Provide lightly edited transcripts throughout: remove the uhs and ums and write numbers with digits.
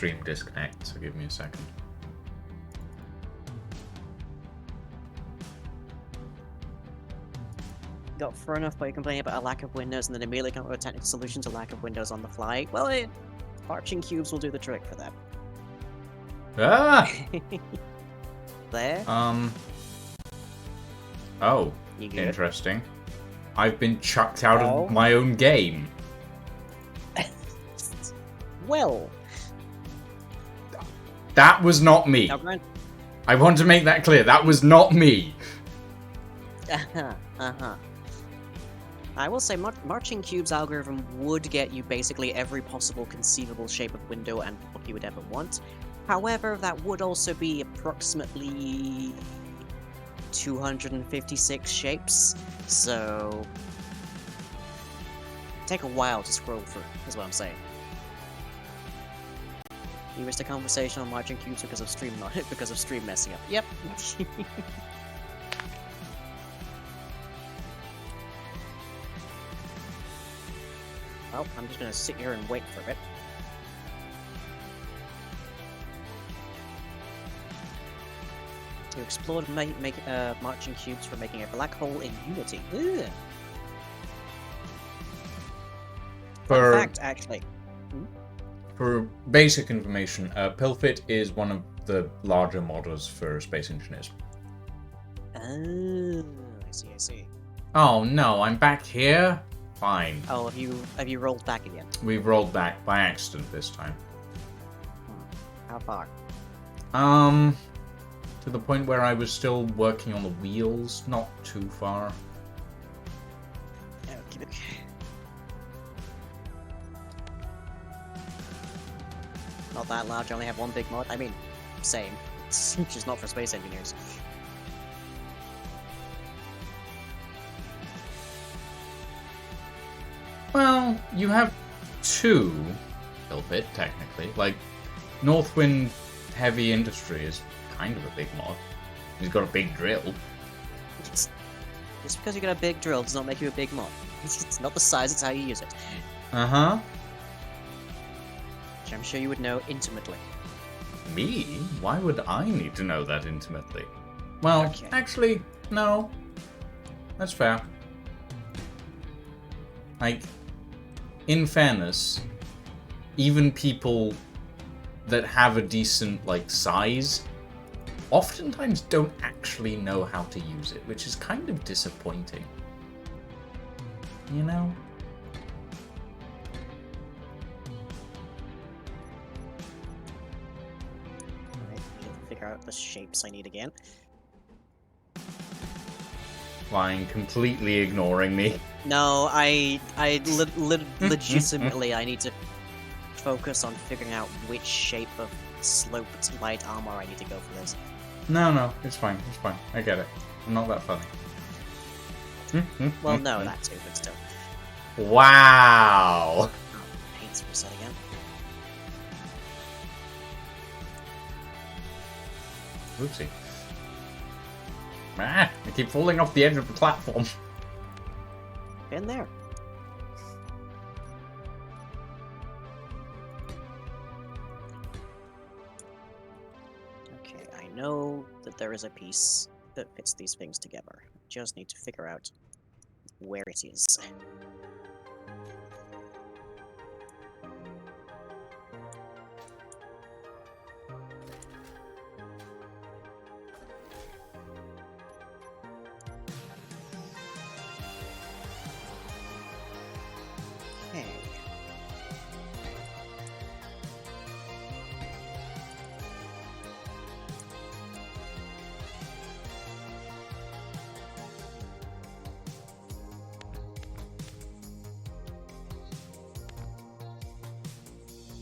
stream disconnect, so give me a second. Got far enough by complaining about a lack of windows and then immediately come up with a technical solution to lack of windows on the fly. Well, marching cubes will do the trick for that. Ah! There. Oh, You good? interesting. I've been chucked out Oh. of my own game. Well. That was not me. Now, Grant. I want to make that clear. That was not me. I will say, Marching Cube's algorithm would get you basically every possible conceivable shape of window and block you would ever want. However, that would also be approximately 256 shapes, so take a while to scroll through, is what I'm saying. You missed a conversation on marching cubes because of stream messing up. Yep. Well, I'm just gonna sit here and wait for it. You explored marching cubes for making a black hole in Unity. Ugh. Fun fact, actually. For basic information, Pilfit is one of the larger modders for Space Engineers. Oh, I see. Oh no, I'm back here? Fine. Oh, have you rolled back again? We've rolled back by accident this time. How far? To the point where I was still working on the wheels, not too far. Okay. Not that large, I only have one big mod. I mean, same. It's just not for space engineers. Well, you have two Pilfit, technically. Like, Northwind Heavy Industry is kind of a big mod. He's got a big drill. Just because you got a big drill does not make you a big mod. It's not the size, it's how you use it. Uh-huh. Which I'm sure you would know intimately. Me? Why would I need to know that intimately? Well, Okay. actually, no. That's fair. Like, in fairness, even people that have a decent, like, size oftentimes don't actually know how to use it, which is kind of disappointing. You know? Alright, I need to figure out the shapes I need again. Flying, completely ignoring me. No, legitimately, I need to focus on figuring out which shape of sloped light armor I need to go for this. No, it's fine, I get it. I'm not that funny. Well, no, that too, but still. Wow! Oh, paints reset again. Oopsie. I keep falling off the edge of the platform. Been there. Okay, I know that there is a piece that fits these things together. Just need to figure out where it is. Okay.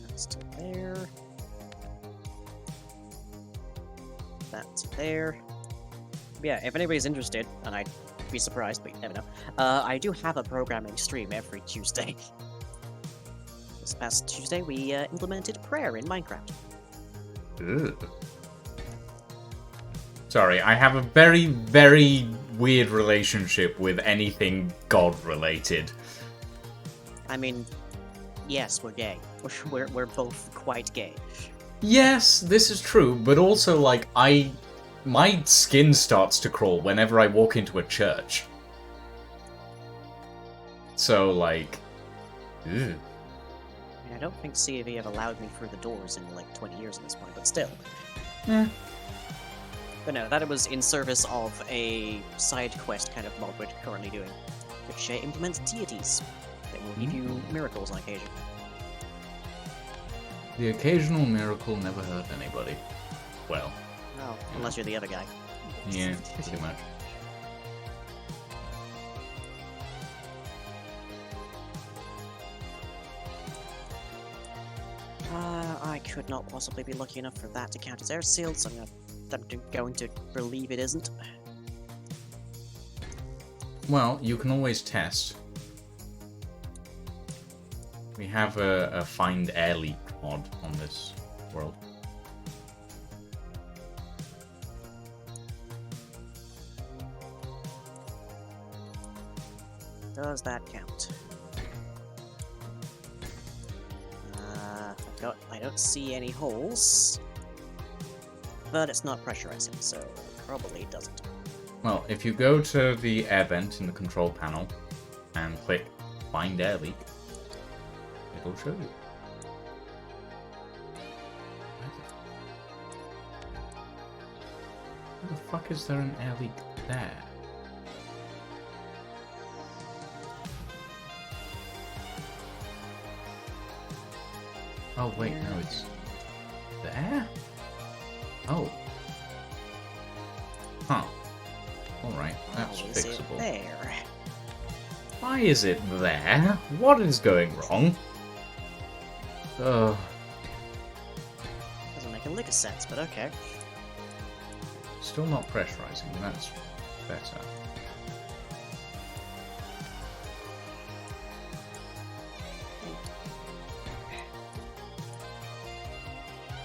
That's to there. That's there. Yeah, if anybody's interested, and I'd be surprised, but you never know, I do have a programming stream every Tuesday. This past Tuesday, we implemented prayer in Minecraft. Ugh. Sorry, I have a very, very weird relationship with anything God-related. I mean, Yes, we're gay. We're both quite gay. Yes, this is true, but also, like, my skin starts to crawl whenever I walk into a church. So, like, ew. I don't think C of E have allowed me through the doors in like 20 years at this point, but still. Eh. But no, that was in service of a side quest kind of mod we're currently doing, which implements deities that will give you miracles on occasion. The occasional miracle never hurt anybody. Well, Well, unless you're the other guy. yeah, pretty much. I could not possibly be lucky enough for that to count as air sealed, so I'm going to believe it isn't. Well, you can always test. We have a find air leak mod on this world. Does that count? I don't see any holes, but it's not pressurizing, so probably doesn't. Well, if you go to the air vent in the control panel and click find air leak, it'll show you. Why the fuck is there an air leak there? Oh wait, no, it's there? Oh. Huh. Alright, that's Why is it fixable. there? Why is it there? What is going wrong? Ugh. Doesn't make a lick of sense, but okay. Still not pressurizing, that's better.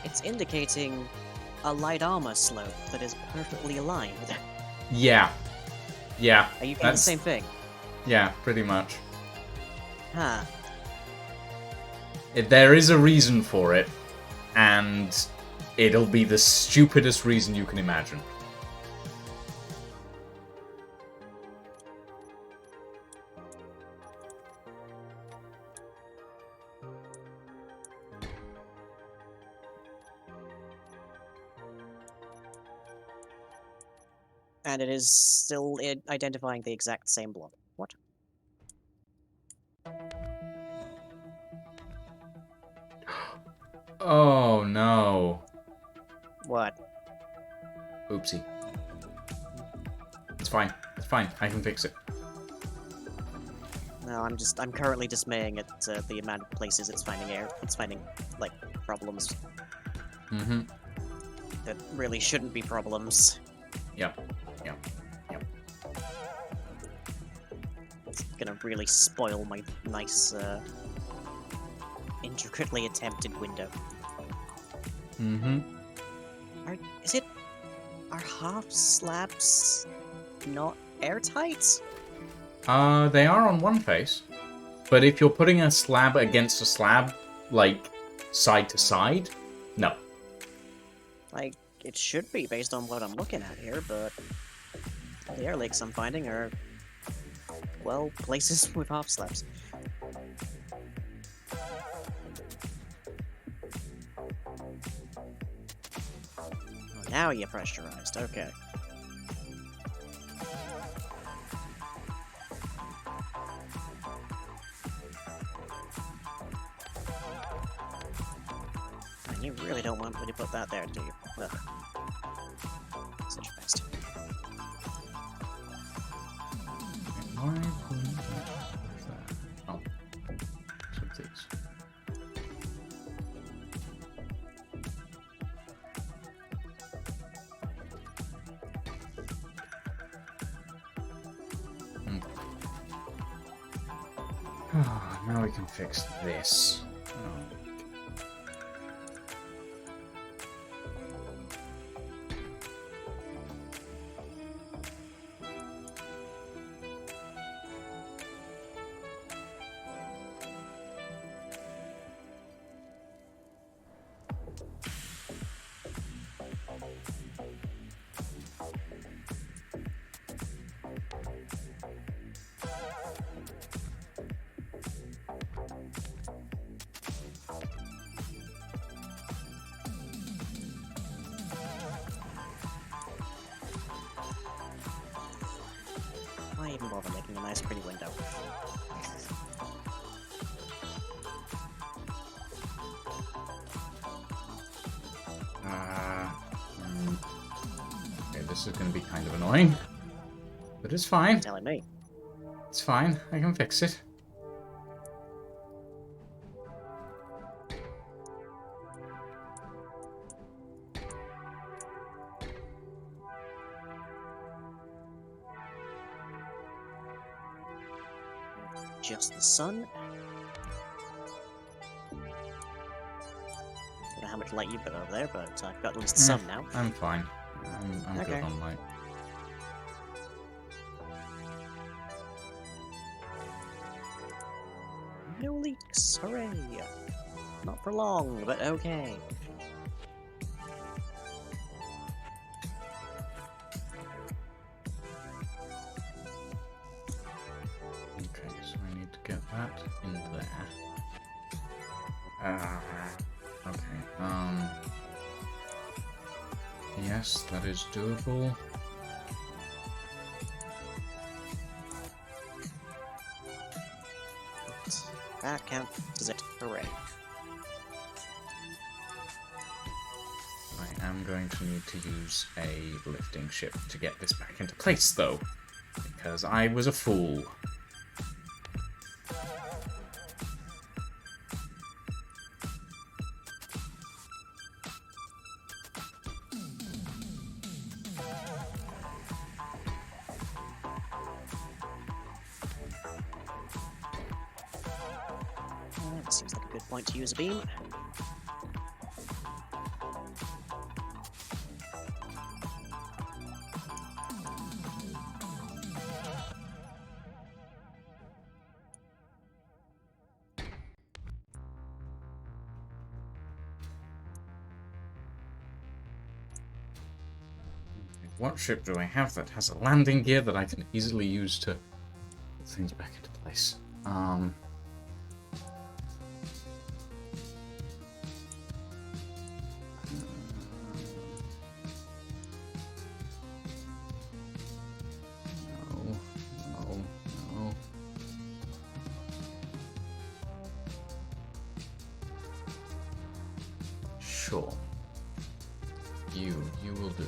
It's indicating a light armor slope that is perfectly aligned. Yeah. Yeah. Are you doing the same thing? Yeah, pretty much. Huh. There is a reason for it, and it'll be the stupidest reason you can imagine. And it is still identifying the exact same block. What? Oh no. What? Oopsie. It's fine. It's fine. I can fix it. No, I'm currently dismaying at the amount of places it's finding, like, problems Mm-hmm. that really shouldn't be problems. Yep. Yep. Yep. It's gonna really spoil my nice, intricately attempted window. Mm-hmm. Are half slabs not airtight? They are on one face. But if you're putting a slab against a slab, like, side to side, no. Like, it should be based on what I'm looking at here, but the air leaks I'm finding are, well, places with half slabs. Oh, now you're pressurized, okay. And you really don't want me to put that there, do you? Ugh. Such a pest. Why couldn't that? Oh. So it is. Now we can fix this. Oh. even bother making a nice pretty window? Okay, this is going to be kind of annoying. But it's fine. Telling me. It's fine. I can fix it. Just the sun. Don't know how much light you've got over there, but I've got at least some now. I'm fine. I'm Okay. good on light. No leaks, hooray! Not for long, but okay. Okay, so I need to get that in there. Okay, yes, that is doable. That counts as it, hooray. I am going to need to use a lifting ship to get this back into place, though, because I was a fool. That seems like a good point to use a beam. What ship do I have that has a landing gear that I can easily use to put things back into place? No. Sure. You will do.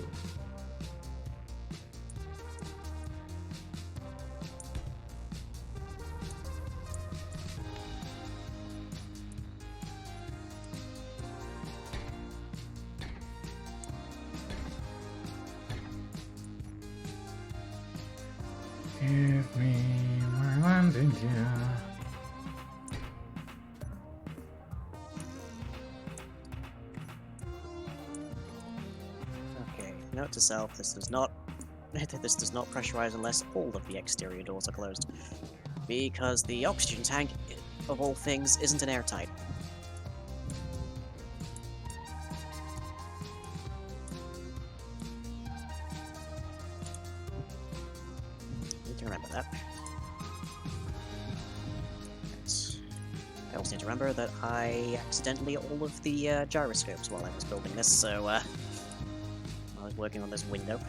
Give me my landing gear. Okay, note to self, this does not pressurize unless all of the exterior doors are closed. Because the oxygen tank, of all things, isn't an airtight. Need to remember that. I also need to remember that I accidentally all of the gyroscopes while I was building this, so I was working on this window.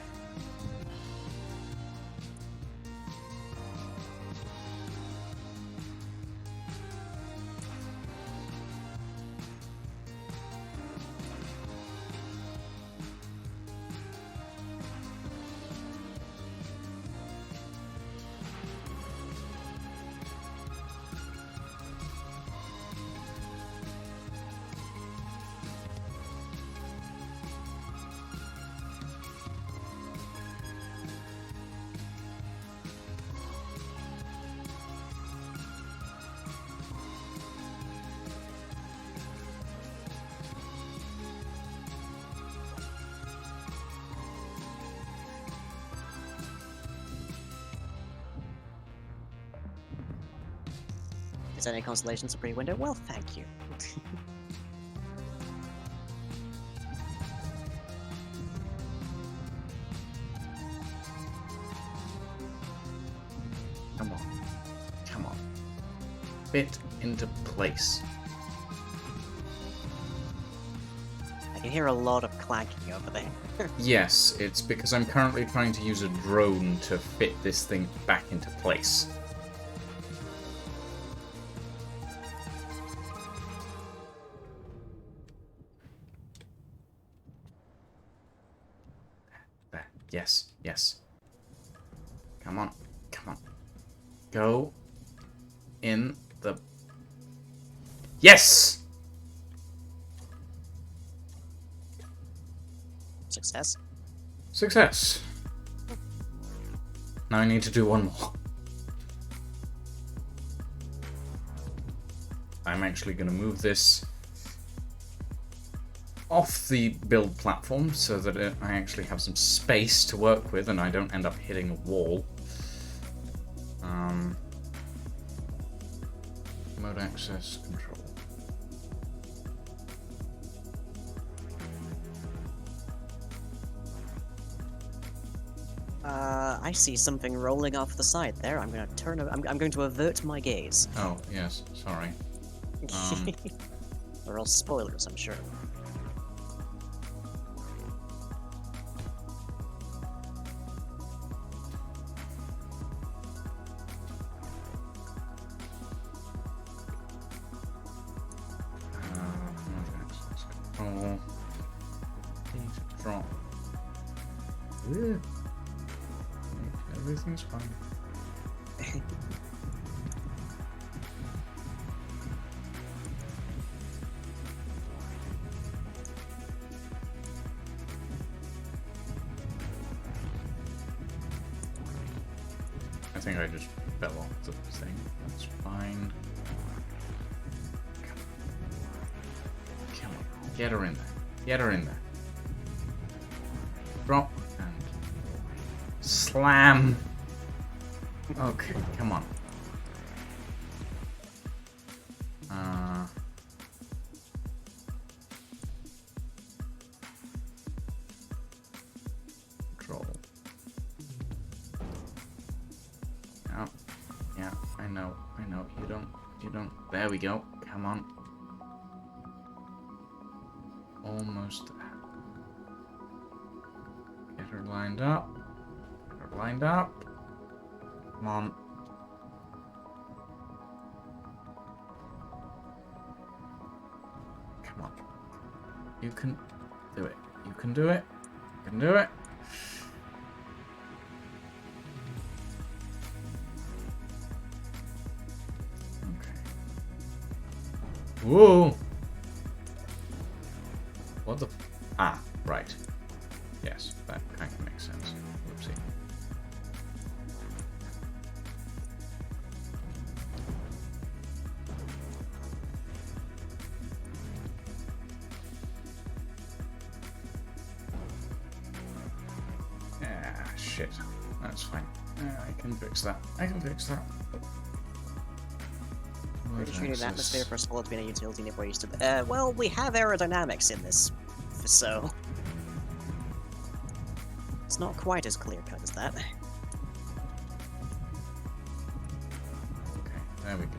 Is there any constellations a pretty window? Well, thank you. Come on. Fit into place. I can hear a lot of clacking over there. Yes, it's because I'm currently trying to use a drone to fit this thing back into place. There. Yes, yes. Come on, come on. Go in the... Yes! Success. Success. Now I need to do one more. I'm actually going to move this off the build platform so that I actually have some space to work with and I don't end up hitting a wall. Remote access control. I see something rolling off the side there. I'm gonna turn. I'm going to avert my gaze. Oh, yes, sorry. They're all spoilers, I'm sure. Remote access control. Need to drop. Everything's fine. I think I just fell off the thing. That's fine. Come on. Get her in there. Get her in there. Drop and slam. Okay, come on. Control. Yeah, I know. You don't. There we go. Come on. Almost there. Get her lined up. Get her lined up. Come on. Come on. You can do it. You can do it. You can do it. Okay. Whoa! What the... Ah, right. Yes, that kind of makes sense. Whoopsie. Ah, shit. That's fine. I can fix that. I can fix that. Pretty sure an atmosphere for a solid being a utility nearby used to. Well, we have aerodynamics in this, so it's not quite as clear cut as that. Okay, there we go.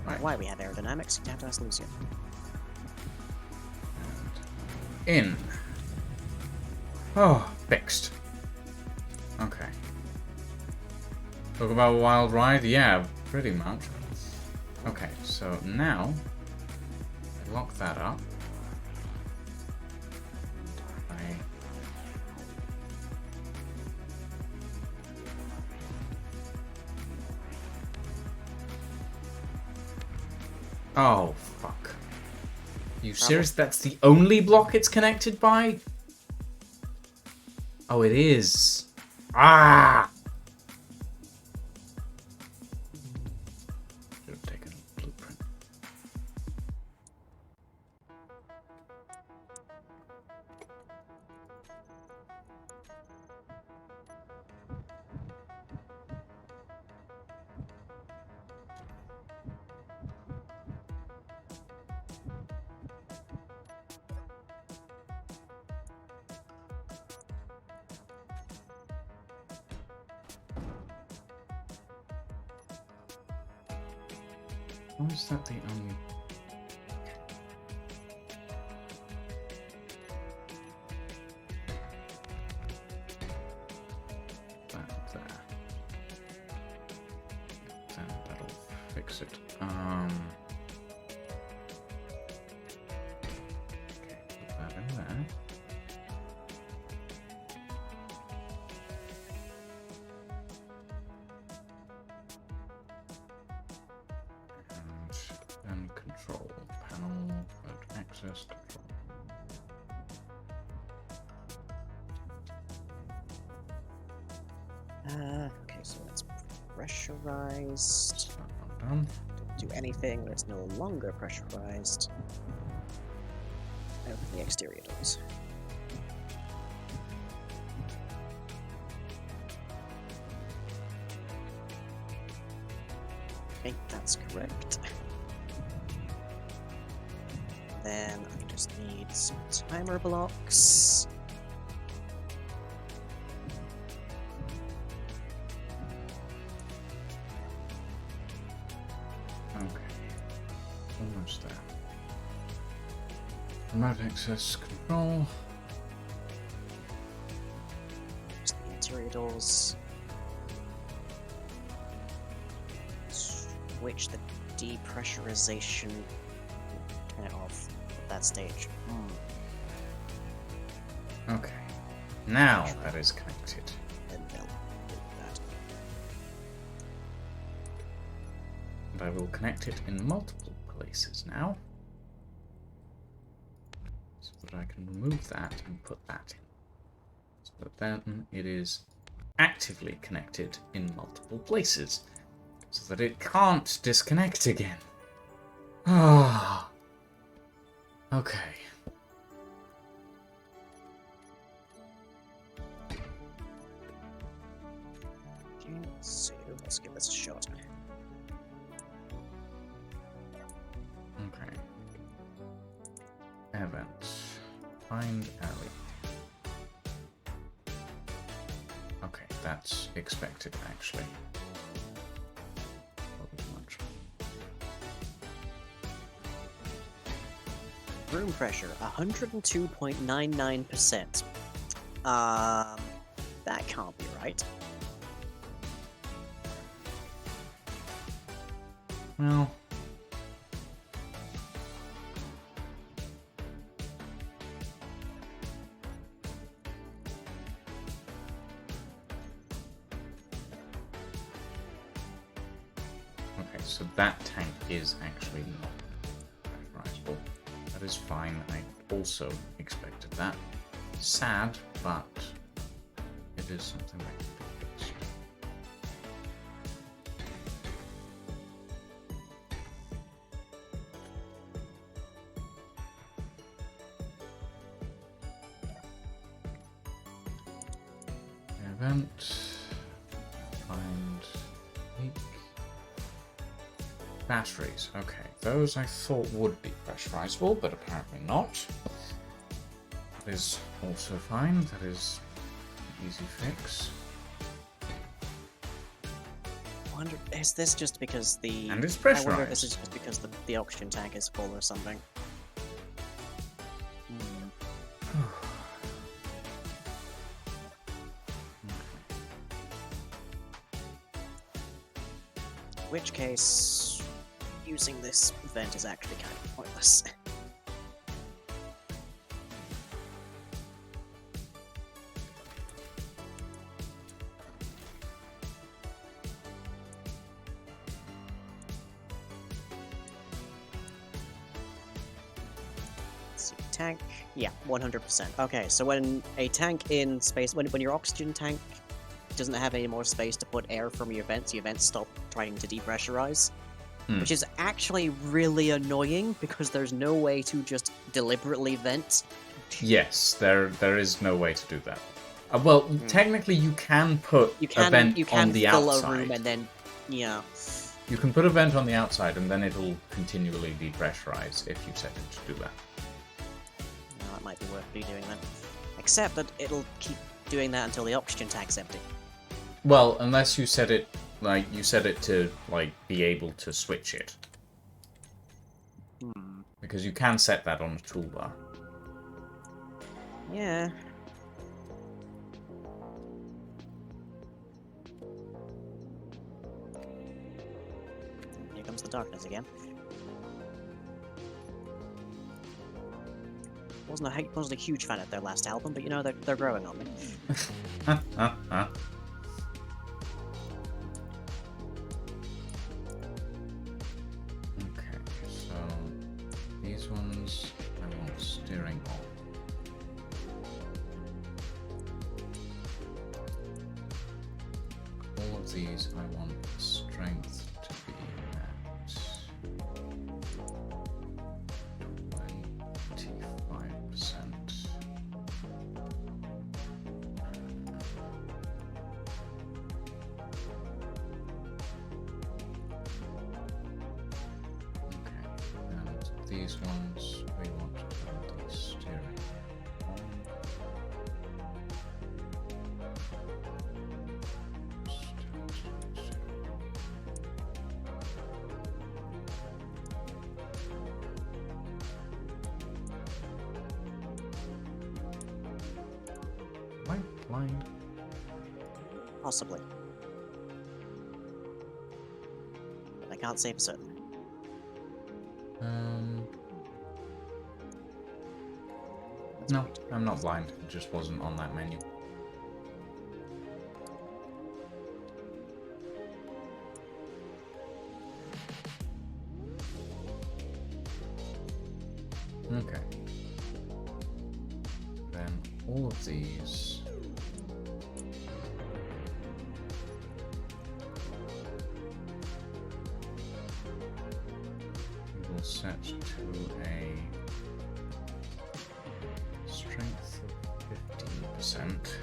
Right. Why we have aerodynamics? You'd have to ask Lucian. And in. Oh, fixed. Okay. Talk about a wild ride? Yeah, pretty much. Okay, so now I lock that up. Oh, fuck. You serious? That's the only block it's connected by? Oh, it is. Ah! Should have taken a blueprint. Why is that the only... Okay, put that in there. And control panel, but access control. Okay, so that's pressurized. That one done. Don't do anything that's no longer pressurized. Open the exterior doors. Okay, that's correct. Then I just need some timer blocks. Okay, almost there. Remote access control. Just the interior doors. Switch the depressurization. Turn it off at that stage. Okay, now that is connected. And they'll do that. And I will connect it in multiple places now. So that I can remove that and put that in. So that then it is actively connected in multiple places. So that it can't disconnect again. Ah. Okay. Okay, so let's give this a shot. Okay. Events. Find alley. Okay, that's expected actually. Not much. Room pressure, 102.99%. That can't be right. Well. Okay, so that tank is actually not pressurizable. That is fine. I also expected that. Sad, but it is something that can be fixed. Event. Find leak. Batteries. Okay, those I thought would be pressurizable, but apparently not. That is also fine. That is an easy fix. Wonder, is this just because the... And it's I wonder if pressurized. this is just because the oxygen tank is full or something. In which case, using this vent is actually kind of pointless. Let's see, tank, yeah, 100%. Okay, so when a tank in space, when your oxygen tank doesn't have any more space to put air from your vents stop trying to depressurize. Which is actually really annoying because there's no way to just deliberately vent. Yes, there is no way to do that. Well, technically you can put a vent on the fill outside. a room and then, yeah. You can put a vent on the outside and then it'll continually depressurize if you set it to do that. No, it might be worth redoing that. Except that it'll keep doing that until the oxygen tank's empty. Well, unless you set it to be able to switch it. Because you can set that on a toolbar. Yeah. Here comes the darkness again. Wasn't a huge fan of their last album, but you know they're growing on me. Okay, so these ones I want steering off. All of these I want strength to be at 25%. Okay, and these ones we want to turn the steering on. Am I blind? Possibly. But I can't say for certain. No, I'm not blind. It just wasn't on that menu. Okay. Then all of these. We will set to a strength of 15%.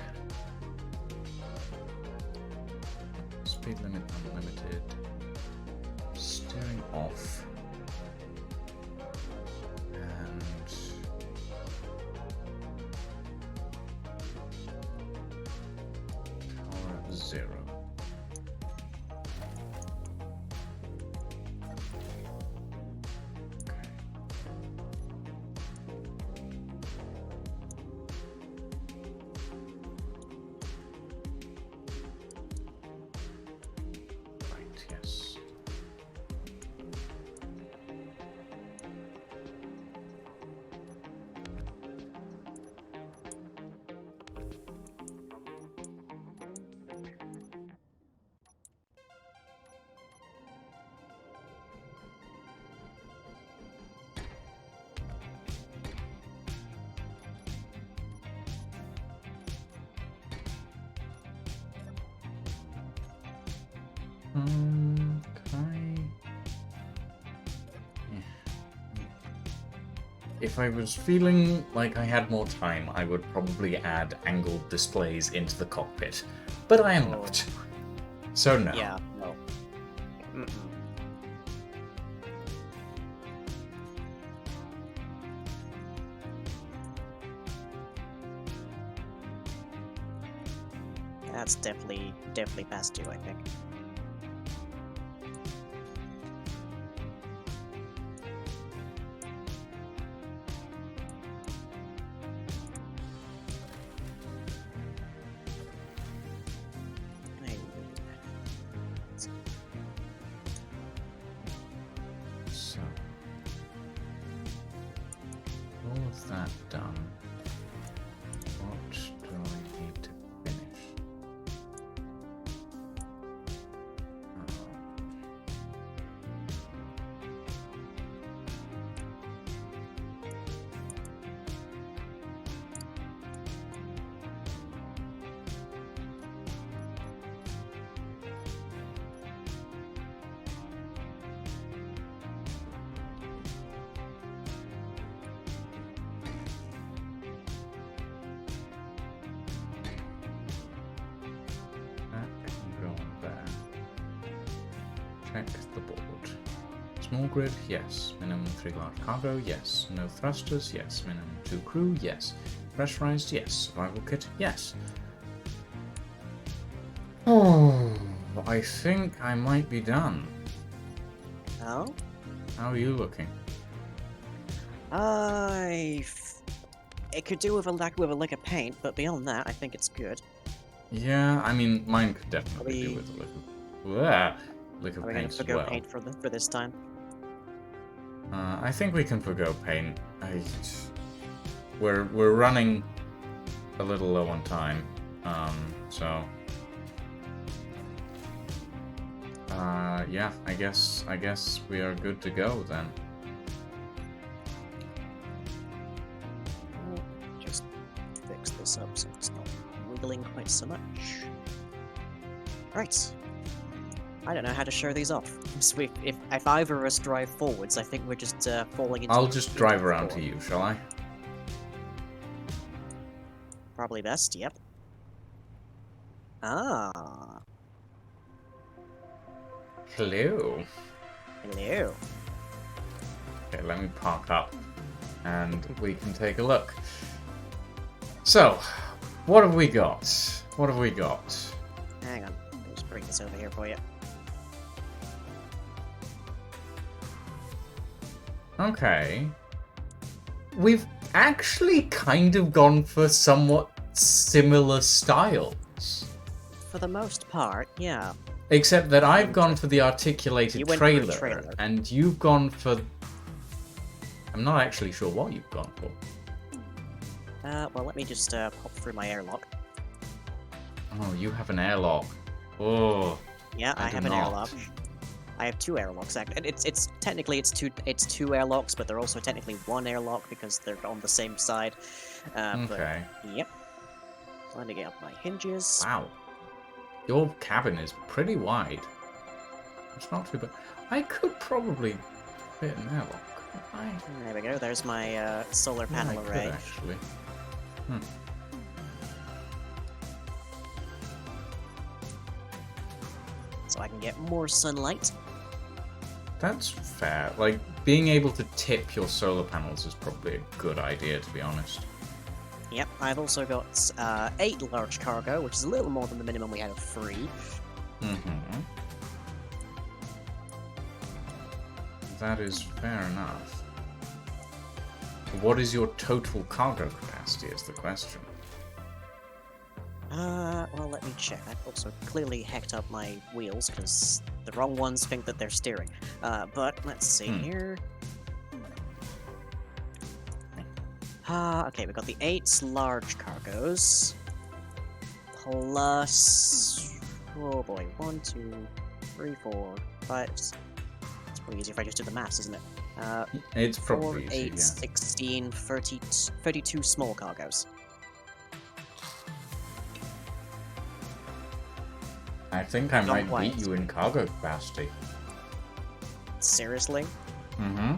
Speed limit unlimited. Steering off. And power 0. Okay. Right, yes. Okay. If I was feeling like I had more time, I would probably add angled displays into the cockpit, but I am not. So no. Yeah, no. Mm-mm. That's definitely past due, I think. Hey, So, all of that done. What do I need to finish? That can go on there. Check the board. Small grid, yes. Minimum 3 large cargo, yes. No thrusters, yes. Minimum 2 crew, yes. Pressurized, yes. Survival kit, yes. Oh, I think I might be done. oh? How are you looking? It could do with a lick of paint, but beyond that, I think it's good. Yeah, I mean, mine could definitely do with a little. Blah. liquor Are we going paint to as forgo well. paint for this time? I think we can forgo paint. We're running a little low on time, so yeah, I guess we are good to go then. Just fix this up so it's not wiggling quite so much. Right. I don't know how to show these off. So if either of us drive forwards, I think we're just falling into. I'll just drive around to you, shall I? Probably best. Yep. Ah. Hello. Hello. Okay, let me park up, and we can take a look. So, what have we got? What have we got? Hang on. I'll just bring this over here for you. Okay. We've actually kind of gone for somewhat similar styles. For the most part, yeah. Except that I've gone for the articulated You went for a trailer, trailer. and you've gone for... I'm not actually sure what you've gone for. Well, let me just pop through my airlock. Oh, you have an airlock. Oh. Yeah, I do have an not. airlock. I have two airlocks. And it's technically it's two airlocks, but they're also technically one airlock because they're on the same side. Okay. But, yep. So let me get up my hinges. Wow. Your cabin is pretty wide. It's not too bad. I could probably fit an airlock. Couldn't I? There we go. There's my solar Yeah, panel I array. could actually. So I can get more sunlight. That's fair. Like, being able to tip your solar panels is probably a good idea, to be honest. Yep, I've also got 8 large cargo, which is a little more than the minimum we had of 3. Mm-hmm. That is fair enough. What is your total cargo capacity is the question. Well, let me check. I've also clearly hecked up my wheels, because the wrong ones think that they're steering. But, let's see here. Okay, we've got the 8 large cargoes. Plus... Oh boy, 1, 2, 3, 4, 5... It's probably easier if I just do the maths, isn't it? It's 4, probably 8, easy, yeah. 16, 32 small cargoes. I think I Not might quite. beat you in cargo capacity. Seriously? Mm-hmm.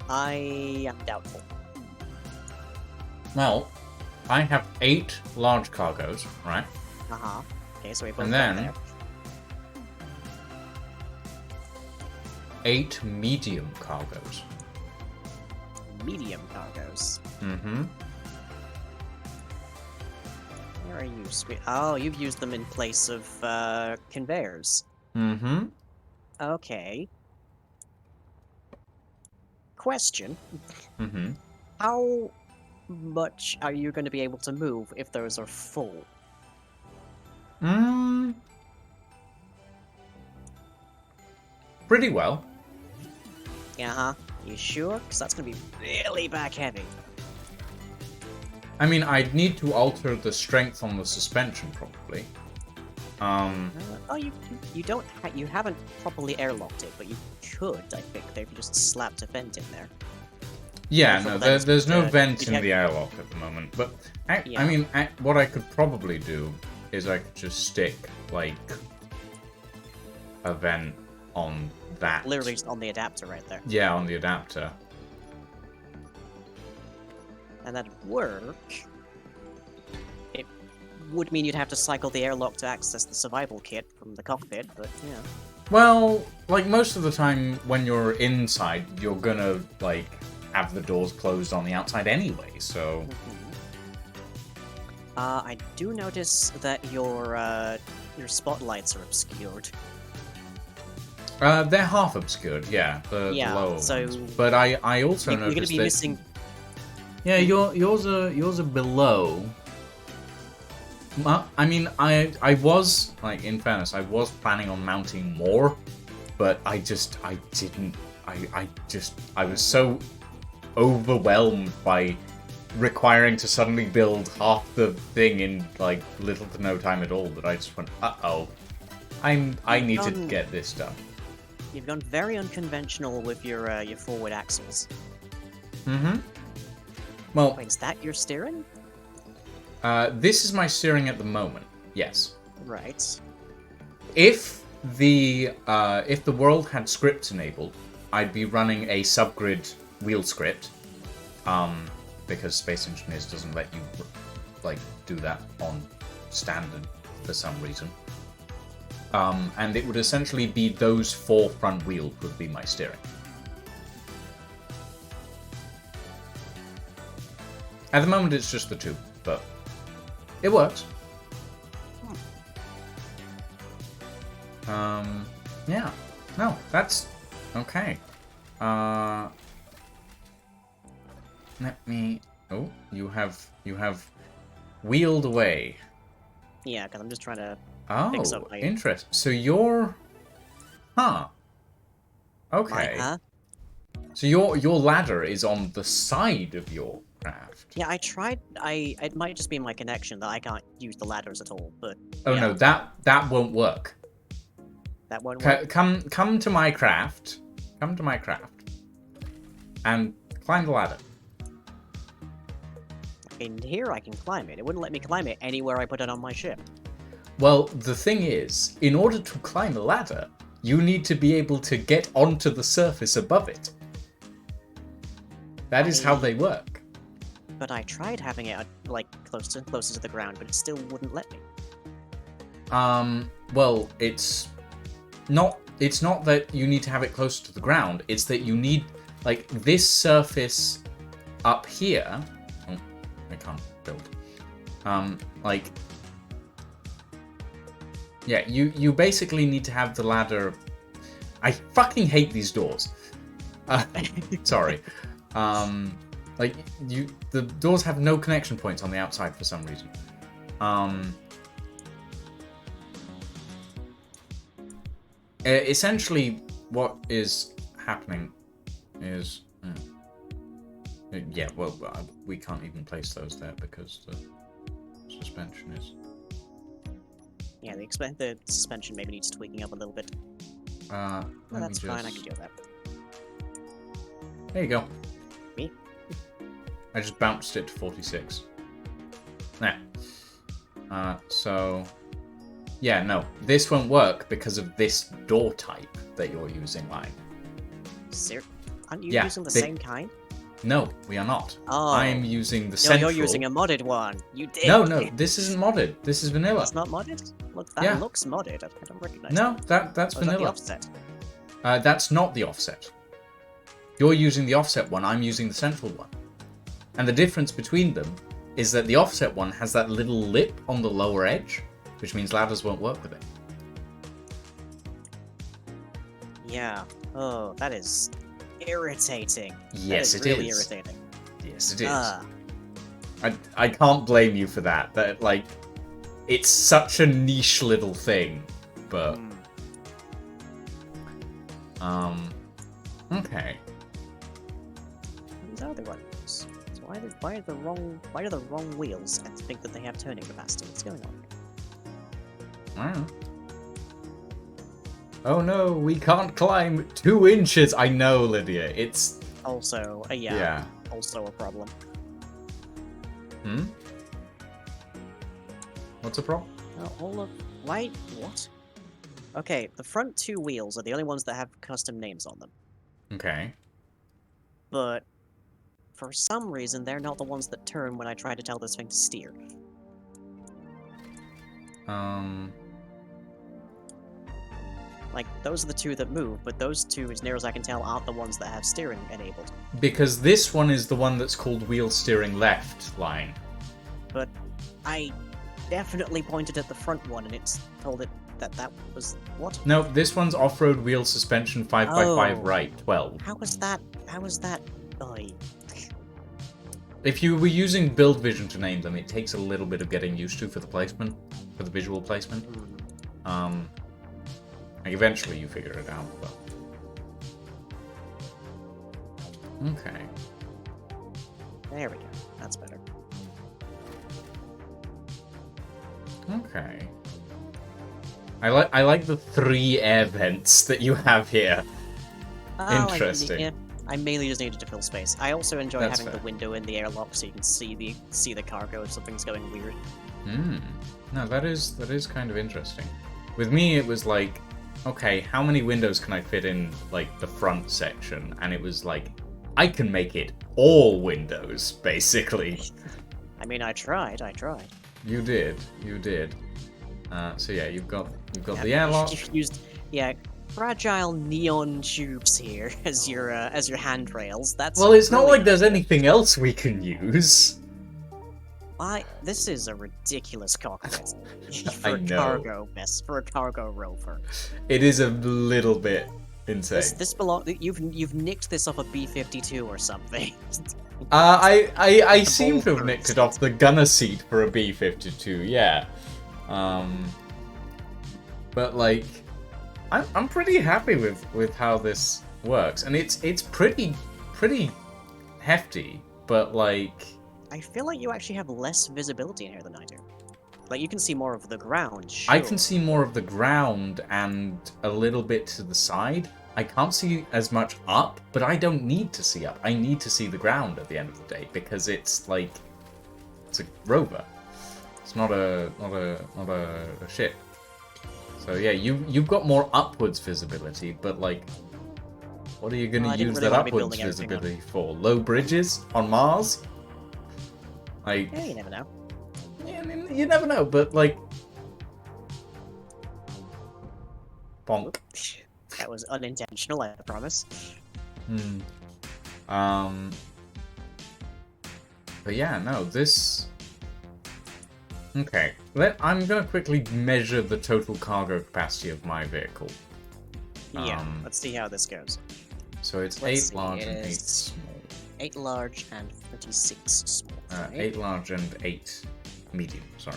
I am doubtful. Well, I have 8 large cargoes, right? Uh-huh. Okay, so we both And got then there. 8 medium cargoes. Medium cargoes. Mm-hmm. Where are you, sweet? Oh, you've used them in place of, conveyors. Mm-hmm. Okay. Question. Mm-hmm. How much are you going to be able to move if those are full? Pretty well. Uh-huh. You sure? Because that's going to be really back heavy. I mean, I'd need to alter the strength on the suspension, probably. Oh, you don't you haven't properly airlocked it, but you could, I think. They've just slapped a vent in there. Yeah, Well, no, that's- there's no vent you'd in have- the airlock at the moment. But, I Yeah. mean, what I could probably do is I could just stick, like, a vent on that. Literally just on the adapter right there. Yeah, on the adapter. And that'd work. It would mean you'd have to cycle the airlock to access the survival kit from the cockpit, but yeah. Well, like, most of the time when you're inside, you're gonna, like, have the doors closed on the outside anyway, so... I do notice that your spotlights are obscured. They're half obscured, yeah, the Yeah, lower so ones. But I also You're gonna noticed be that... missing. Yeah, yours are below. I mean, I was, like, in fairness, I was planning on mounting more, but I didn't, I was so overwhelmed by requiring to suddenly build half the thing in, like, little to no time at all that I just went, uh-oh, I need to get this done. You've gone very unconventional with your forward axles. Mm-hmm. Well, wait, is that your steering? This is my steering at the moment. Yes. Right. If the world had scripts enabled, I'd be running a subgrid wheel script. Because Space Engineers doesn't let you like do that on standard for some reason. And it would essentially be those 4 front wheels would be my steering. At the moment, it's just the 2, but it works. Yeah. No, that's okay. Let me. Oh, you have wheeled away. Yeah, because I'm just trying to. Oh, interesting. So you're, huh? Okay. So your ladder is on the side of your craft. Yeah, I tried. It might just be my connection that I can't use the ladders at all. But oh yeah. no, that won't work. That won't work. Come to my craft. Come to my craft. And climb the ladder. In here, I can climb it. It wouldn't let me climb it anywhere I put it on my ship. Well, the thing is, in order to climb a ladder, you need to be able to get onto the surface above it. That is how they work. But I tried having it like closer to the ground, but it still wouldn't let me. Well, it's not that you need to have it closer to the ground. It's that you need like this surface up here. Oh, I can't build. Like. Yeah, you basically need to have the ladder. I fucking hate these doors. Sorry. Like the doors have no connection points on the outside for some reason. Essentially, what is happening is, yeah. Well, we can't even place those there because the suspension is. Yeah, the suspension maybe needs tweaking up a little bit. That's fine, I can deal with that. There you go. Me? I just bounced it to 46. Nah. So... Yeah, no. This won't work because of this door type that you're using, Line. Aren't you using the same kind? No, we are not. Oh. I'm using the central... you're using a modded one. You did. No, this isn't modded. This is vanilla. It's not modded? Look, that looks modded. I don't recognize that's vanilla. Is that the offset? That's not the offset. You're using the offset one, I'm using the central one. And the difference between them is that the offset one has that little lip on the lower edge, which means ladders won't work with it. Yeah. Oh, that is irritating. Yes, it is. Really irritating. Yes, it is. I can't blame you for that. That like, it's such a niche little thing, but okay. These other ones. So why are the wrong wheels and think that they have turning capacity? What's going on? I don't know. Oh no, we can't climb 2 inches. I know, Lydia. It's also also a problem. What's the problem? What? Okay, the front 2 wheels are the only ones that have custom names on them. Okay. But for some reason, they're not the ones that turn when I try to tell this thing to steer. Like, those are the 2 that move, but those 2, as near as I can tell, aren't the ones that have steering enabled. Because this one is the one that's called wheel steering left line. But I definitely pointed at the front one, and it's told it that was... What? No, this one's off-road wheel suspension 5x5 right, 12. How was that... Oy. If you were using Build Vision to name them, it takes a little bit of getting used to for the placement, for the visual placement. Like eventually you figure it out, but... Okay. There we go. That's better. Okay. I like the 3 air vents that you have here. Interesting. I mainly just needed to fill space. I also enjoy That's having fair. the window in the airlock so you can see the cargo if something's going weird. No, that is kind of interesting. With me, it was like, okay, how many windows can I fit in, like, the front section? And it was like, I can make it all windows, basically. I mean, I tried. You did. So yeah, you've got the airlock. You've used, fragile neon tubes here as your handrails. That's Well, it's not like brilliant. there's anything else we can use. This is a ridiculous cockpit I know. for a cargo rover. It is a little bit insane. You've nicked this off a B-52 or something. I seem to have nicked it off the gunner seat for a B-52, yeah. But like, I'm pretty happy with how this works, and it's pretty hefty, but like. I feel like you actually have less visibility in here than I do. Like, you can see more of the ground, sure. I can see more of the ground and a little bit to the side. I can't see as much up, but I don't need to see up. I need to see the ground at the end of the day because it's like it's a rover. It's not a ship. So yeah, you've got more upwards visibility, but like, what are you going to use really that wanna be upwards building everything up. visibility for? Low bridges on Mars? Like, Yeah, you never know. yeah, you never know, but like, bonk. That was unintentional, I promise. But yeah, no, this. Okay, I'm gonna quickly measure the total cargo capacity of my vehicle. Yeah, let's see how this goes. So it's Let's 8 large see, and 8 it's small. 8 large and 36 small. Right? 8 large and 8 medium, sorry.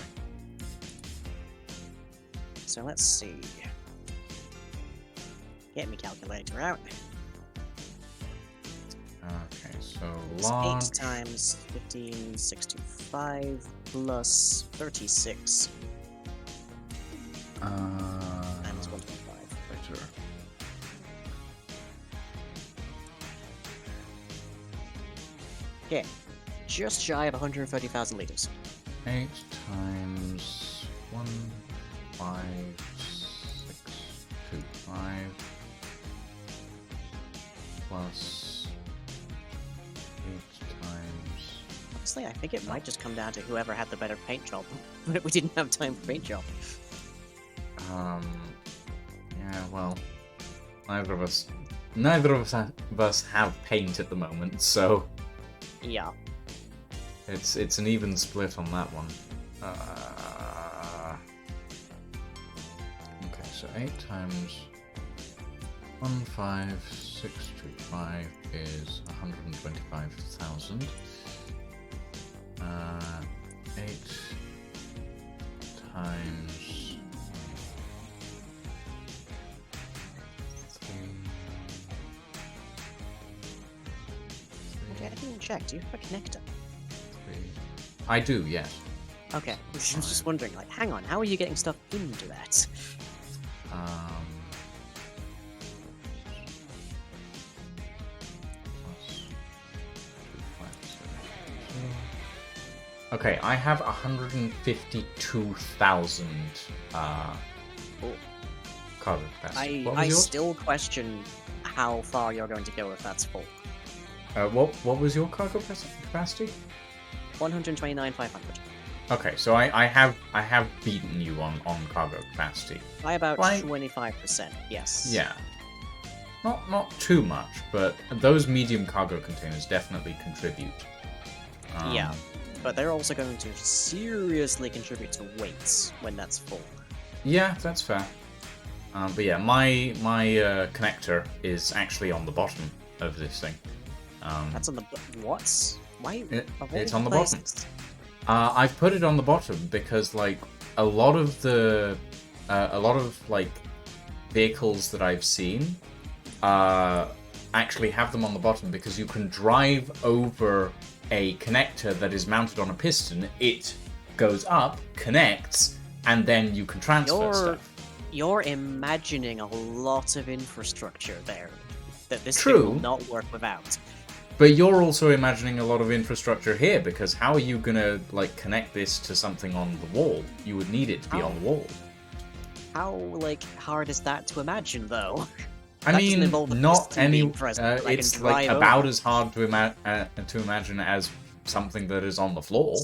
So let's see. Get me calculator out. Okay, so It's large. 8 times 15, 65 plus 36 times 125. Sure. Okay, just shy of 130,000 liters. 8 times 1, 5, 6, 2, 5 plus 8 times. Honestly, I think it might just come down to whoever had the better paint job. But we didn't have time for paint job. Yeah, well, neither of us have paint at the moment, so Yeah. it's an even split on that one. Okay, so 8 times 15625 is 125,000. 8 times 3. Okay, I didn't check. Do you have a connector? 3. I do, yes. Okay, I was just wondering, like, hang on, how are you getting stuff into that? Okay, I have 152,000 cargo capacity. What was I yours? still question how far you're going to go if that's full. What was your cargo capacity? 129,500. Okay, so I have beaten you on cargo capacity. By about Like- 25%, yes. Yeah. Not too much, but those medium cargo containers definitely contribute. Yeah, but they're also going to seriously contribute to weights when that's full. Yeah, that's fair. But yeah, my connector is actually on the bottom of this thing. That's on the... What? Why? Of all It's the on the bottom. places? I've put it on the bottom because, like, a lot of like vehicles that I've seen actually have them on the bottom because you can drive over a connector that is mounted on a piston. It goes up, connects, and then you can transfer stuff. You're imagining a lot of infrastructure there that this True. thing will not work without. But you're also imagining a lot of infrastructure here, because how are you gonna, like, connect this to something on the wall? You would need it to be on the wall. How, like, hard is that to imagine, though? I mean, not any. It's like about as hard to imagine as something that is on the floor.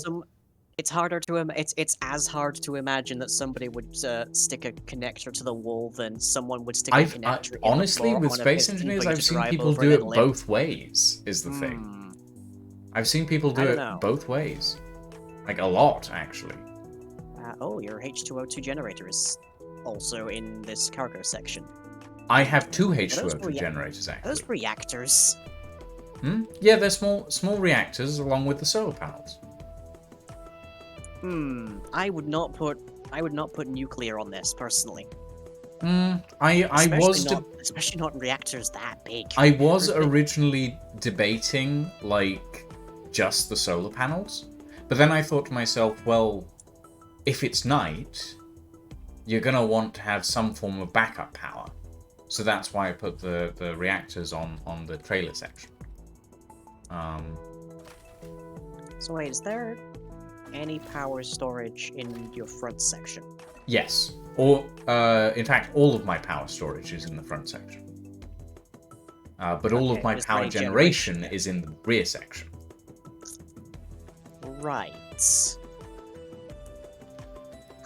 It's harder to it's as hard to imagine that somebody would stick a connector to the wall than someone would stick a connector. Honestly, with Space Engineers, I've seen people do it both ways. Is the thing. I've seen people do it both ways, like a lot actually. Oh, your H2O2 generator is also in this cargo section. I have 2 H2O2 generators, actually. Are those reactors? Yeah, they're small reactors along with the solar panels. I would not put nuclear on this personally. Especially not reactors that big. I was originally debating like just the solar panels, but then I thought to myself, well, if it's night, you're gonna want to have some form of backup power. So that's why I put the reactors on the trailer section. So wait, is there any power storage in your front section? Yes. Or, in fact, all of my power storage is in the front section. But all of my power generation is in the rear section. Right.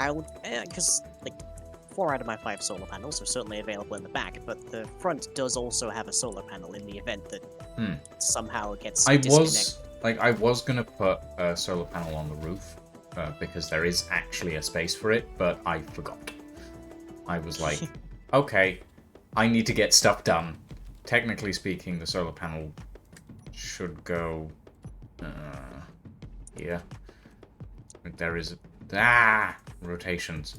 I would, because, like, 4 out of my 5 solar panels are certainly available in the back, but the front does also have a solar panel in the event that somehow it gets disconnected. I was gonna put a solar panel on the roof, because there is actually a space for it, but I forgot. I was like, okay, I need to get stuff done. Technically speaking, the solar panel should go here. There is rotations.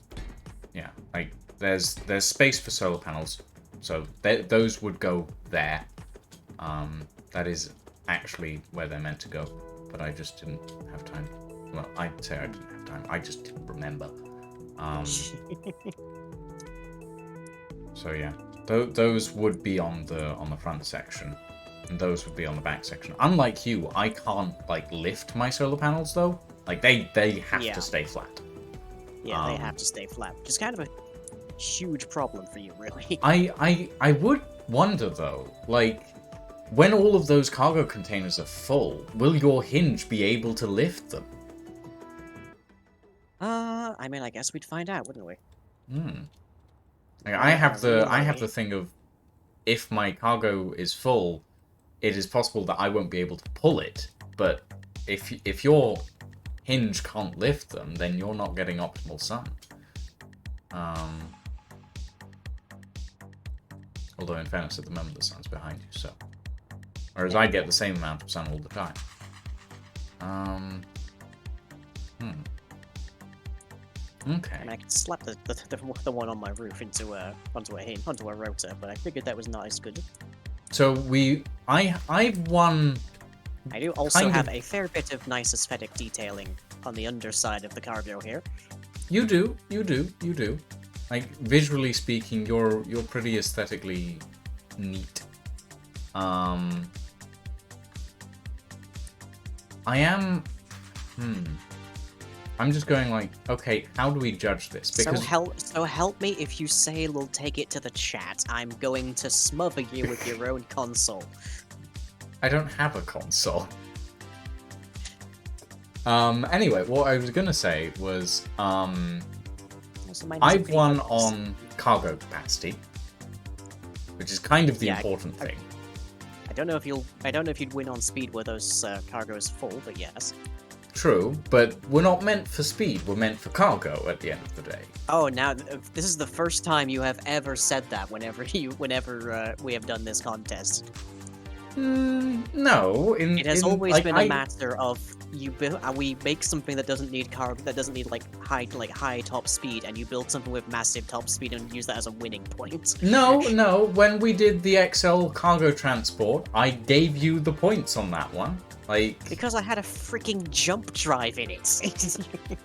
Yeah, like there's space for solar panels, so those would go there. That is actually where they're meant to go, but I just didn't have time. Well, I'd say I didn't have time. I just didn't remember. So yeah, those would be on the front section, and those would be on the back section. Unlike you, I can't like lift my solar panels though. Like they have to stay flat. Yeah, they have to stay flat, which is kind of a huge problem for you, really. I would wonder though, like, when all of those cargo containers are full, will your hinge be able to lift them? I mean, I guess we'd find out, wouldn't we? Like, I have the thing of, if my cargo is full, it is possible that I won't be able to pull it. But if your hinge can't lift them, then you're not getting optimal sun. Although in fairness, at the moment the sun's behind you, so. Whereas I get the same amount of sun all the time. Okay. And I could slap the one on my roof onto a rotor, but I figured that was not as good. So I've won. I do also have a fair bit of nice aesthetic detailing on the underside of the cargo here. You do. Like, visually speaking, you're pretty aesthetically neat. I am. I'm just going like, okay, how do we judge this? Because so help me if you say we'll take it to the chat. I'm going to smother you with your own console. I don't have a console. Anyway, what I was gonna say was, I've won on cargo capacity, which is kind of the important thing. I don't know if you'd win on speed where those cargo's full, but yes. True, but we're not meant for speed. We're meant for cargo at the end of the day. Oh, now this is the first time you have ever said that. Whenever we have done this contest. No. It has always like, been a matter of we make something that doesn't need high top speed, and you build something with massive top speed and use that as a winning point. No. When we did the XL cargo transport, I gave you the points on that one. Like, Because I had a freaking jump drive in it.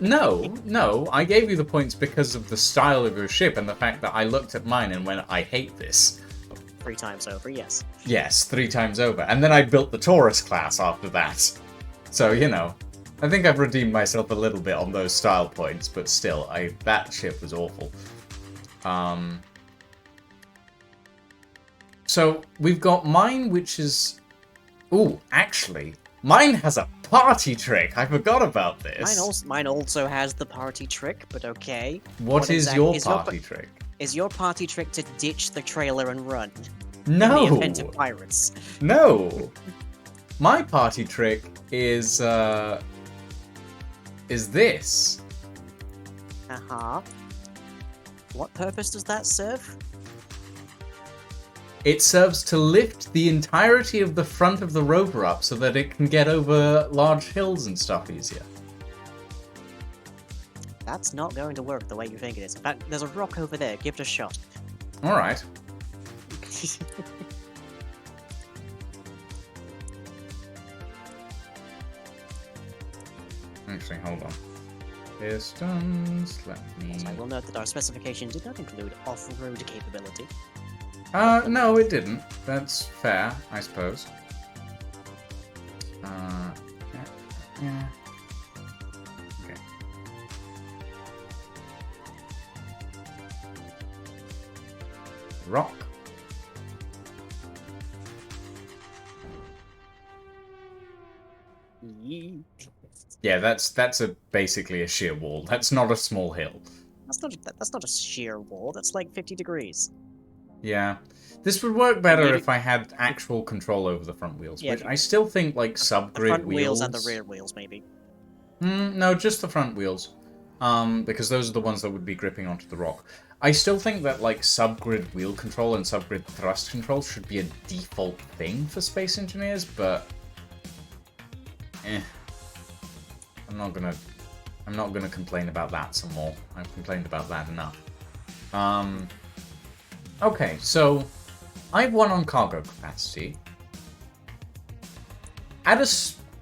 no, I gave you the points because of the style of your ship and the fact that I looked at mine and went, I hate this. 3 times over, yes. Yes, 3 times over. And then I built the Taurus class after that. So, you know, I think I've redeemed myself a little bit on those style points, but still, that ship was awful. So, we've got mine, which is... Ooh, actually, mine has a party trick. I forgot about this. Mine also has the party trick, but okay. What is your party trick? Is your party trick to ditch the trailer and run? No. In the event of pirates. No. My party trick is this. Uh-huh. What purpose does that serve? It serves to lift the entirety of the front of the rover up so that it can get over large hills and stuff easier. That's not going to work the way you think it is. In fact, there's a rock over there. Give it a shot. Alright. Actually, hold on. Pistons, let me... I will note that our specification did not include off-road capability. No, it didn't. That's fair, I suppose. Yeah. Okay. Rock. Yeah, that's basically a sheer wall. That's not a small hill. That's not a sheer wall. That's like 50 degrees. Yeah. This would work better if I had actual control over the front wheels, which I still think, like, subgrid the front wheels... and the rear wheels, maybe. No, just the front wheels. Because those are the ones that would be gripping onto the rock. I still think that, like, subgrid wheel control and subgrid thrust control should be a default thing for Space Engineers, but... I'm not gonna complain about that some more. I've complained about that enough. Okay, so I've won on cargo capacity. At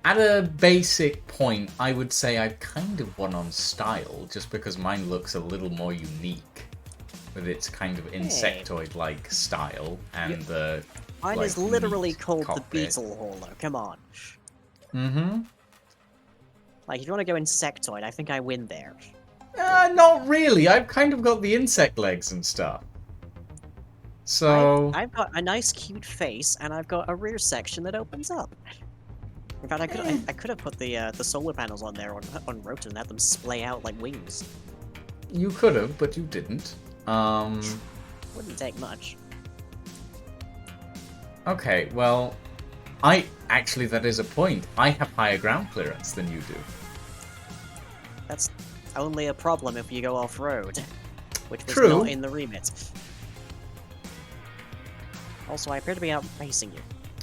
a basic point, I would say I've kind of won on style, just because mine looks a little more unique with its kind of insectoid-like style and the. Mine like, is literally called cockpit. the Beetle Hauler. Come on. Mm-hmm. Like, if you want to go insectoid, I think I win there. Not really. I've kind of got the insect legs and stuff. So... I've got a nice, cute face, and I've got a rear section that opens up. In fact, I could have put the solar panels on there on rotors and had them splay out like wings. You could have, but you didn't. Wouldn't take much. Okay, well... Actually, that is a point. I have higher ground clearance than you do. That's only a problem if you go off-road, which was True. not in the remit. Also, I appear to be outpacing you.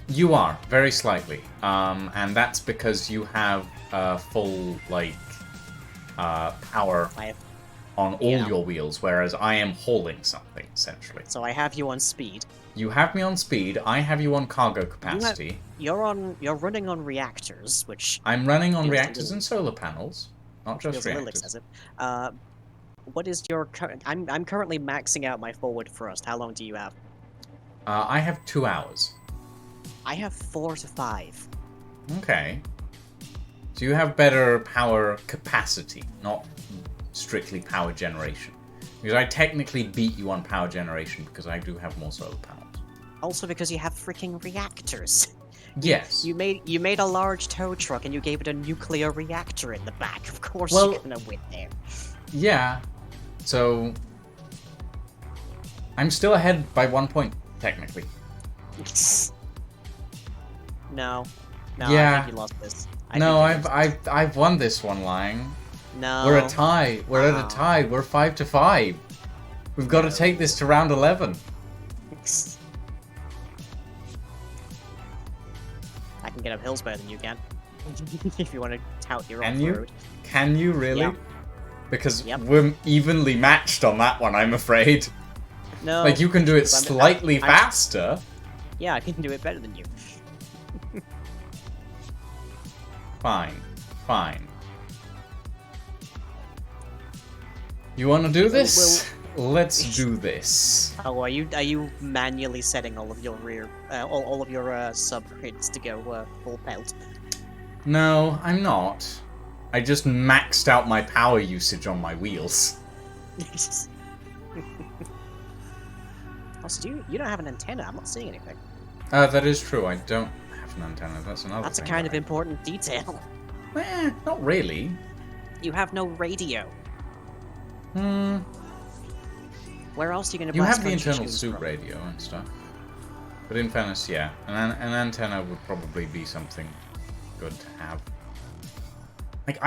You are, very slightly. And that's because you have full, like, power on all your wheels, whereas I am hauling something, essentially. So I have you on speed. You have me on speed, I have you on cargo capacity. You're running on reactors, which... I'm running on reactors and solar panels, not just feels a little reactors. excessive. What is your current... I'm currently maxing out my forward thrust. How long do you have? I have 2 hours. I have 4 to 5. Okay. So you have better power capacity, not strictly power generation. Because I technically beat you on power generation because I do have more solar panels. Also because you have freaking reactors. Yes. You made a large tow truck and you gave it a nuclear reactor in the back. Of course you're gonna win there. Yeah. So I'm still ahead by 1 point, technically. No. Yeah. I think you lost this. I've won this one, Lang. No. We're a tie. We're at a tie. We're 5-5. We've got to take this to round 11. get up hills better than you can. If you want to tout your Can off-road. Can you really? Yeah. Because Yep. we're evenly matched on that one, I'm afraid. No. Like, you can do it I'm- slightly I- faster. Yeah, I can do it better than you. Fine. Fine. You want to do this? Let's do this. Oh, are you manually setting all of your rear, all of your subgrids to go full pelt? No, I'm not. I just maxed out my power usage on my wheels. Also, you don't have an antenna. I'm not seeing anything. That is true. I don't have an antenna. That's another That's a thing. kind of important detail. Not really. You have no radio. Hmm. Where else are you going to You blast have the country internal tunes soup from? radio and stuff. But in fairness, yeah, an antenna would probably be something good to have. Like,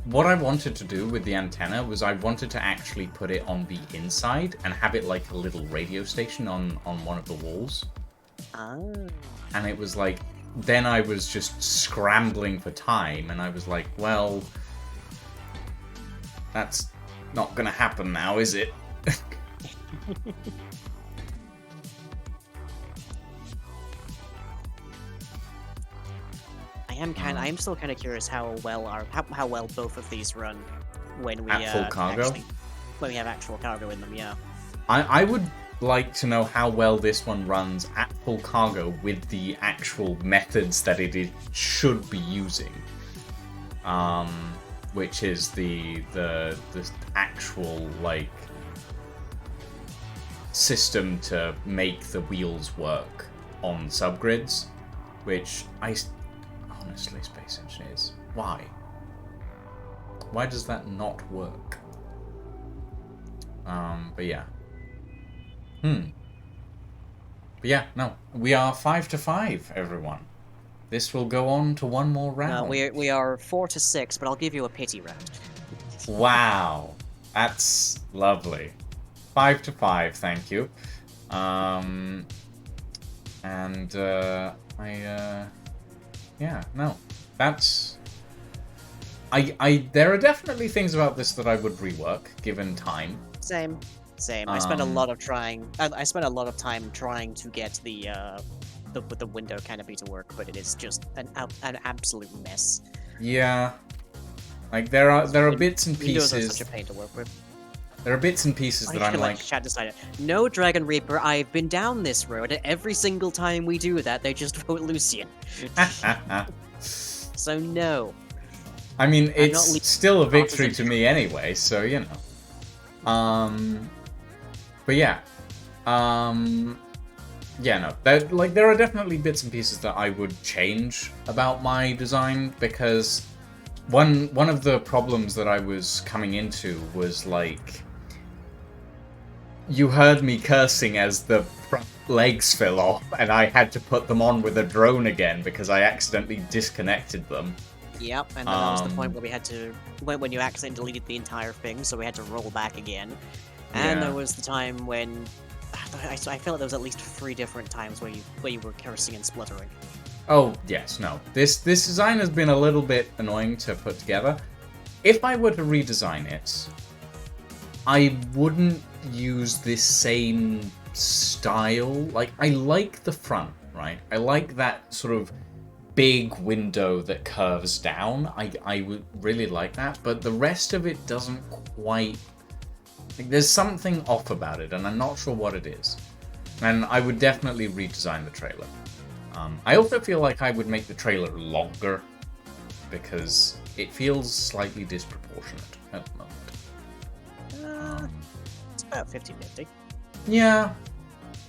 what I wanted to do with the antenna was I wanted to actually put it on the inside and have it like a little radio station on one of the walls. Oh. And it was like, then I was just scrambling for time, and I was like, well, that's not gonna happen now, is it? I am still kind of curious how well both of these run when we At full cargo? when we have actual cargo in them. Yeah. I would like to know how well this one runs at full cargo with the actual methods that it should be using. Which is the actual, like, system to make the wheels work on subgrids, which honestly, Space Engineers, why? Why does that not work? But yeah. But yeah, no. We are 5-5, everyone. This will go on to one more round. We are 4-6, but I'll give you a pity round. Wow. That's lovely. 5-5, thank you. Yeah, no. That's... there are definitely things about this that I would rework, given time. Same. I spent a lot of I spent a lot of time trying to get the window canopy to work, but it is just an absolute mess. Yeah. Like, there are bits and Windows are pieces... such a pain to work with. There are bits and pieces that I'm like... Chat decided, no, Dragon Reaper, I've been down this road, and every single time we do that, they just vote Lucian. So no. I mean, it's still a victory to opposition. me anyway, so, you know. But yeah. Yeah, no. There are definitely bits and pieces that I would change about my design, because one of the problems that I was coming into was, like... You heard me cursing as the front legs fell off, and I had to put them on with a drone again because I accidentally disconnected them. Yep, and then that was the point where we had to... When you accidentally deleted the entire thing, so we had to roll back again. And there was the time when... I feel like there was at least 3 different times where you were cursing and spluttering. Oh, yes, no. This design has been a little bit annoying to put together. If I were to redesign it, I wouldn't use this same style. Like, I like the front, right? I like that sort of big window that curves down. I would really like that, but the rest of it doesn't quite... Like, there's something off about it, and I'm not sure what it is. And I would definitely redesign the trailer. I also feel like I would make the trailer longer, because it feels slightly disproportionate at the moment. It's about 50-50. Yeah.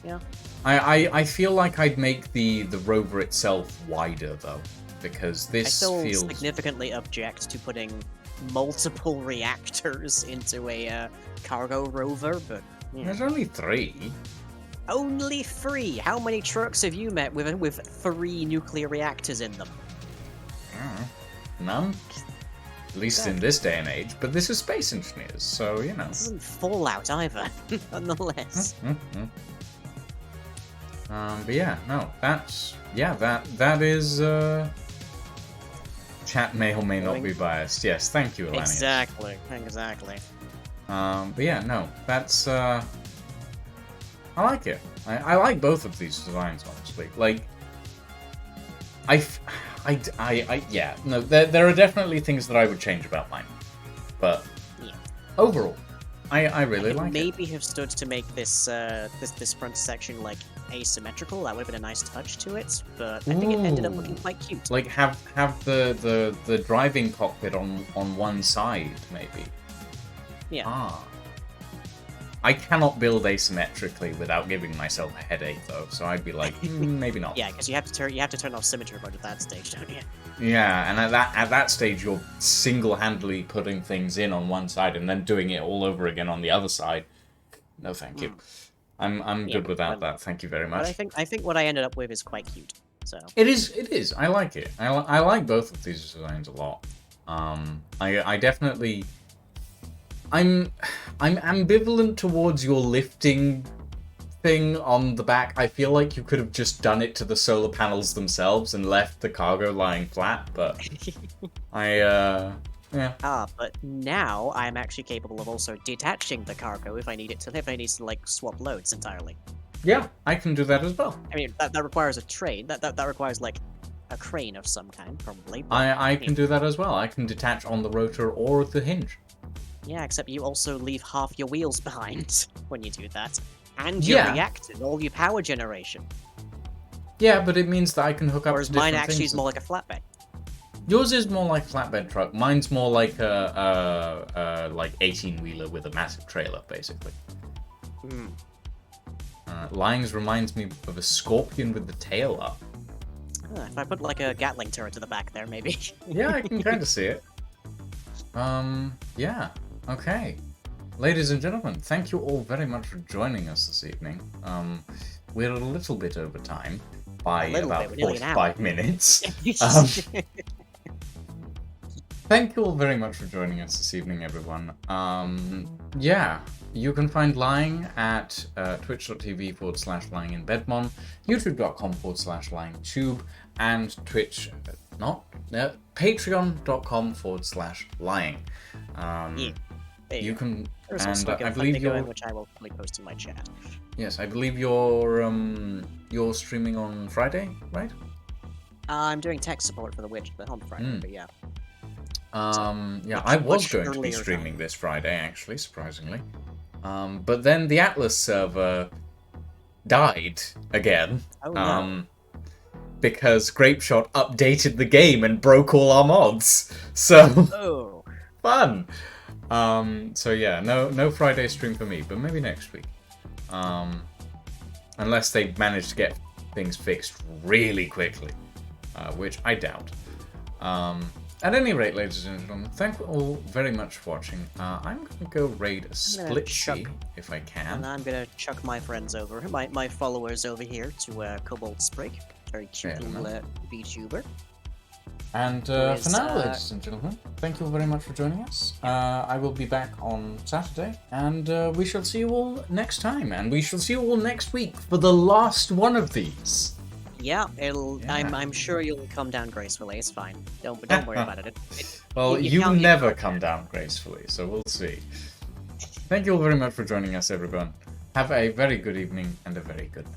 Yeah. I feel like I'd make the rover itself wider, though, because this I still feels... significantly object to putting multiple reactors into a cargo rover, but... Yeah. There's only 3. Only 3? How many trucks have you met with 3 nuclear reactors in them? None. At least in this day and age, but this is Space Engineers, so, you know. This isn't Fallout either, nonetheless. But yeah, no, that is chat may or may not be biased. Yes, thank you, Elanius. Exactly. But yeah, no, that's I like it. I like both of these designs, honestly. Like, yeah, no, there are definitely things that I would change about mine, but Yeah. overall, I really like it. Maybe have stood to make this this front section like asymmetrical. That would have been a nice touch to it, but I think it ended up looking quite cute. Like have the driving cockpit on one side, maybe. Yeah. Ah. I cannot build asymmetrically without giving myself a headache, though. So I'd be like, maybe not. Yeah, because you have to turn off symmetry mode at that stage, don't you? Yeah, and at that stage, you're single-handedly putting things in on one side and then doing it all over again on the other side. No, thank you. I'm good without that. Thank you very much. But I think what I ended up with is quite cute. So it is. I like it. I like both of these designs a lot. I definitely. I'm ambivalent towards your lifting thing on the back. I feel like you could have just done it to the solar panels themselves and left the cargo lying flat, but yeah. But now I'm actually capable of also detaching the cargo if I need to like swap loads entirely. Yeah, I can do that as well. I mean that requires a train. That requires like a crane of some kind, probably. I can do that as well. I can detach on the rotor or the hinge. Yeah, except you also leave half your wheels behind when you do that. And your reactor, all your power generation. Yeah, but it means that I can hook up Whereas to different mine actually things. is more like a flatbed. Yours is more like a flatbed truck. Mine's more like a like 18-wheeler with a massive trailer, basically. Lying's reminds me of a scorpion with the tail up. If I put like a Gatling turret to the back there, maybe. Yeah, I can kind of see it. Yeah. Okay. Ladies and gentlemen, thank you all very much for joining us this evening. We're a little bit over time by about 45 minutes. Thank you all very much for joining us this evening, everyone. Yeah, you can find Lying at twitch.tv/lyinginbedmon, youtube.com/lyingtube, and patreon.com/lying. You can, There's and also I believe you're, which I will probably post in my chat. Yes, I believe you're streaming on Friday, right? I'm doing tech support for the Witch on Friday, but yeah. Yeah, I was going to be streaming this Friday, actually, surprisingly. But then the Atlas server died again. Oh, no. Because Grapeshot updated the game and broke all our mods. So fun. So yeah, no Friday stream for me, but maybe next week. Unless they manage to get things fixed really quickly, which I doubt. At any rate, ladies and gentlemen, thank you all very much for watching. I'm going to go raid a Splitshy, if I can. And I'm going to chuck my friends over, my followers over here to Cobalt Sprig. Very cute little VTuber. And for now, ladies and gentlemen, thank you all very much for joining us. I will be back on Saturday, and we shall see you all next time. And we shall see you all next week for the last one of these. Yeah, I'm sure you'll come down gracefully. It's fine. Don't worry about it. Well, you never come down gracefully, so we'll see. Thank you all very much for joining us, everyone. Have a very good evening and a very good night.